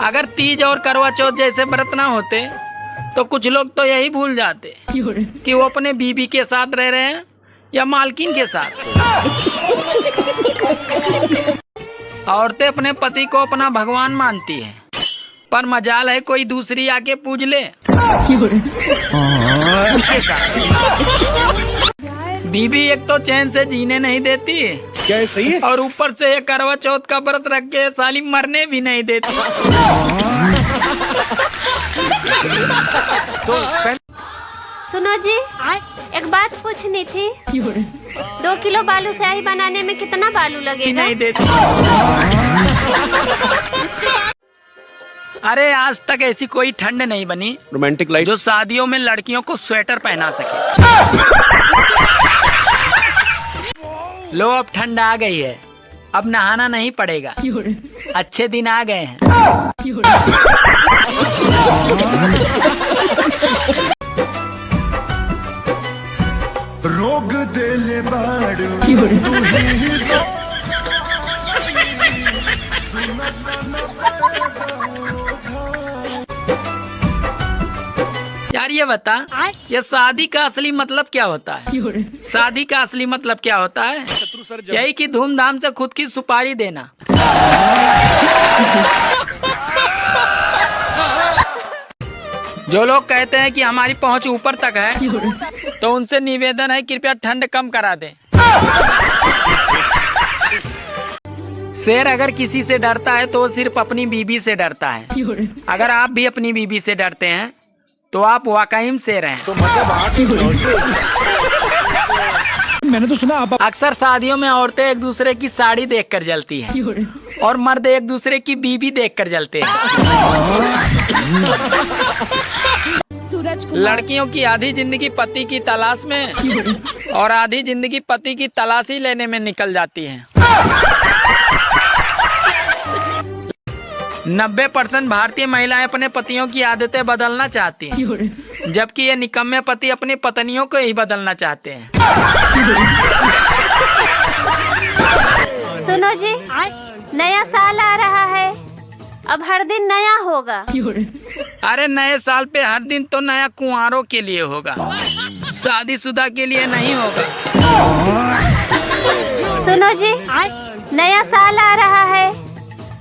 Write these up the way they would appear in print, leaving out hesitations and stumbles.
अगर तीज और करवा चौथ जैसे व्रत ना होते तो कुछ लोग तो यही भूल जाते कि वो अपने बीबी के साथ रह रहे हैं या मालकिन के साथ। औरतें अपने पति को अपना भगवान मानती हैं, पर मजाल है कोई दूसरी आके पूज ले उसके साथ। बीबी एक तो चैन से जीने नहीं देती, क्या सही है? और ऊपर से ये करवा चौथ का व्रत रख के साली मरने भी नहीं देती। सुनो जी, एक बात पूछनी थी। 2 किलो बालू स्याही बनाने में कितना बालू लगेगा? नहीं देती। अरे आज तक ऐसी कोई ठंड नहीं बनी रोमांटिक लाइट जो शादियों में लड़कियों को स्वेटर पहना सके। लो अब ठंड आ गई है, अब नहाना नहीं पड़ेगा, अच्छे दिन आ गए हैं। रोग देले बाड़ू यार ये बता, ये शादी का असली मतलब क्या होता है? शादी का असली मतलब क्या होता है? यही कि धूमधाम से खुद की सुपारी देना। जो लोग कहते हैं कि हमारी पहुंच ऊपर तक है, तो उनसे निवेदन है कृपया ठंड कम करा दें। शेर अगर किसी से डरता है तो वो सिर्फ अपनी बीबी से डरता है। अगर आप भी अपनी बीबी से डरते हैं तो आप वाकई में शेर हैं। तो मतलब मैंने तो सुना आप अक्सर शादियों में औरतें एक दूसरे की साड़ी देखकर जलती हैं और मर्द एक दूसरे की बीबी देखकर जलते हैं। लड़कियों की आधी जिंदगी पति की तलाश में और आधी जिंदगी पति की तलाशी लेने में निकल जाती है। 90% भारतीय महिलाएं अपने पतियों की आदतें बदलना चाहती हैं, जबकि ये निकम्मे पति अपनी पत्नियों को ही बदलना चाहते हैं। सुनो जी, नया साल आ रहा है, अब हर दिन नया होगा। अरे नए साल पे हर दिन तो नया कुंवारों के लिए होगा, शादीशुदा के लिए नहीं होगा। सुनो जी, नया साल आ रहा है,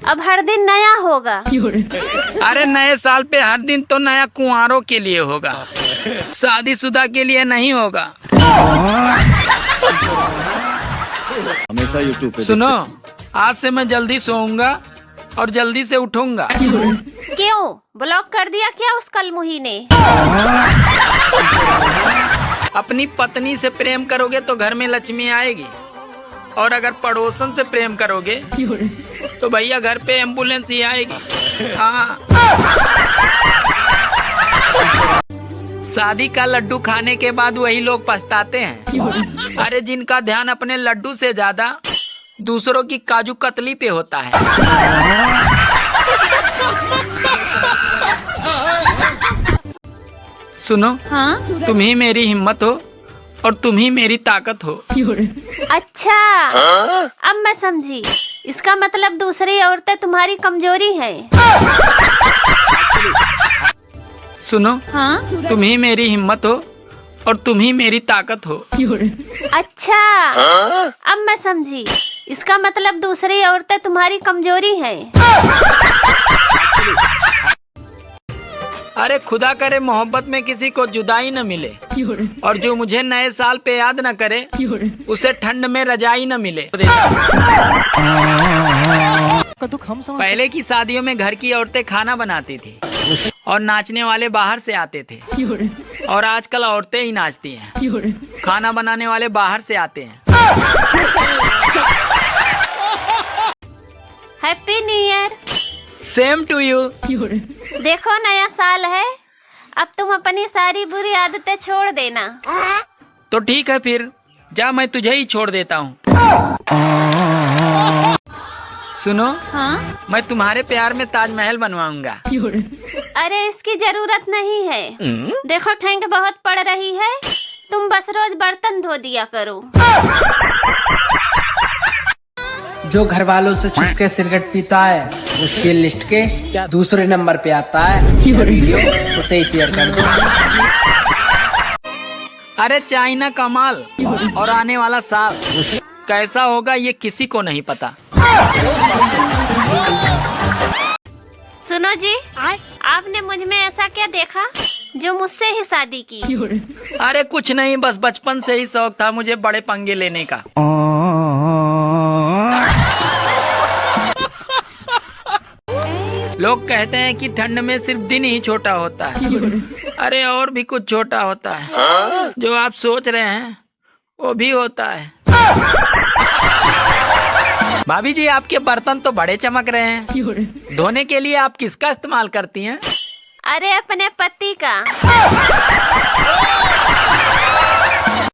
अब हर दिन नया होगा। अरे नए साल पे हर दिन तो नया कुंवारों के लिए होगा, शादीशुदा के लिए नहीं होगा। हमेशा यूट्यूब पे सुनो, आज से मैं जल्दी सोऊंगा और जल्दी से उठूंगा। क्यों, ब्लॉक कर दिया क्या उस कलमुही ने? अपनी पत्नी से प्रेम करोगे तो घर में लक्ष्मी आएगी, और अगर पड़ोसन से प्रेम करोगे तो भैया घर पे एम्बुलेंस ही आएगी। हाँ। शादी का लड्डू खाने के बाद वही लोग पछताते हैं, अरे जिनका ध्यान अपने लड्डू से ज्यादा दूसरों की काजू कतली पे होता है। सुनो, हाँ? तुम ही मेरी हिम्मत हो और तुम ही मेरी ताकत हो। अच्छा, अब मैं समझी। इसका मतलब दूसरी औरतें तुम्हारी कमजोरी हैं। सुनो, हाँ? तुम ही मेरी हिम्मत हो और तुम ही मेरी ताकत हो। अच्छा, अब मैं समझी। इसका मतलब दूसरी औरतें तुम्हारी कमजोरी हैं। अरे खुदा करे मोहब्बत में किसी को जुदाई न मिले, और जो मुझे नए साल पे याद न करे उसे ठंड में रजाई न मिले। पहले की शादियों में घर की औरतें खाना बनाती थी और नाचने वाले बाहर से आते थे, और आजकल औरतें ही नाचती हैं, खाना बनाने वाले बाहर से आते हैं। Happy new year. Same to you. देखो नया साल है, अब तुम अपनी सारी बुरी आदतें छोड़ देना। तो ठीक है फिर, जा मैं तुझे ही छोड़ देता हूँ। सुनो, हाँ? मैं तुम्हारे प्यार में ताजमहल बनवाऊंगा। अरे इसकी जरूरत नहीं है। देखो ठंड बहुत पड़ रही है, तुम बस रोज बर्तन धो दिया करो। जो घर वालों से छुप के सिगरेट पीता है वो शेयर लिस्ट के दूसरे नंबर पे आता है। यह वीडियो उसे ही शेयर कर दो। अरे चाइना का माल और आने वाला साल कैसा होगा ये किसी को नहीं पता। सुनो जी, आपने मुझ में ऐसा क्या देखा जो मुझसे ही शादी की? अरे कुछ नहीं, बस बचपन से ही शौक था मुझे बड़े पंगे लेने का। लोग कहते हैं कि ठंड में सिर्फ दिन ही छोटा होता है। अरे और भी कुछ छोटा होता है, जो आप सोच रहे हैं वो भी होता है। भाभी जी, आपके बर्तन तो बड़े चमक रहे हैं। धोने के लिए आप किसका इस्तेमाल करती हैं? अरे अपने पति का।